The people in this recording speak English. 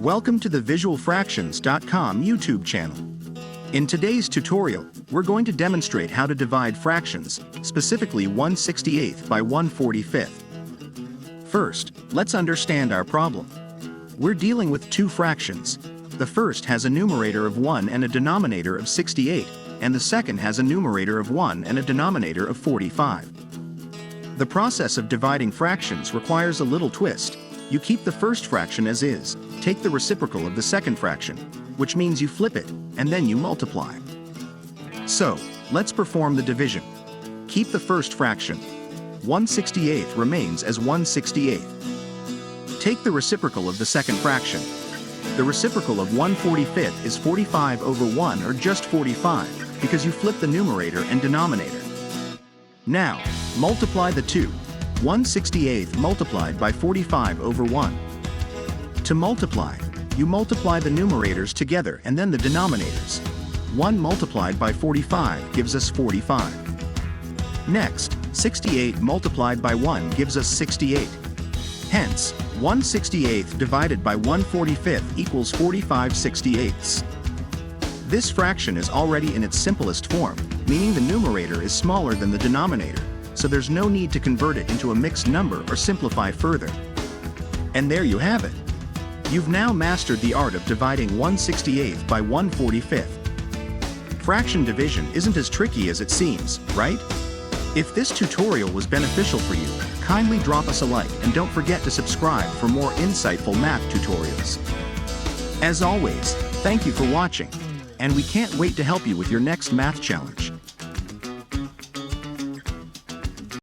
Welcome to the VisualFractions.com YouTube channel. In today's tutorial, we're going to demonstrate how to divide fractions, specifically 1/68 by 1/45. First, let's understand our problem. We're dealing with two fractions. The first has a numerator of 1 and a denominator of 68, and the second has a numerator of 1 and a denominator of 45. The process of dividing fractions requires a little twist. You keep the first fraction as is, take the reciprocal of the second fraction, which means you flip it, and then you multiply. So, let's perform the division. Keep the first fraction. 1/68 remains as 1/68. Take the reciprocal of the second fraction. The reciprocal of 1/45 is 45 over 1, or just 45, because you flip the numerator and denominator. Now, multiply the two. 1/68 multiplied by 45 over 1. To multiply, you multiply the numerators together and then the denominators. 1 multiplied by 45 gives us 45. Next, 68 multiplied by 1 gives us 68. Hence, 1/68 divided by 1/45 equals 45/68. This fraction is already in its simplest form, meaning the numerator is smaller than the denominator, so there's no need to convert it into a mixed number or simplify further. And there you have it. You've now mastered the art of dividing 1/68 by 1/45. Fraction division isn't as tricky as it seems, right? If this tutorial was beneficial for you, kindly drop us a like and don't forget to subscribe for more insightful math tutorials. As always, thank you for watching, and we can't wait to help you with your next math challenge.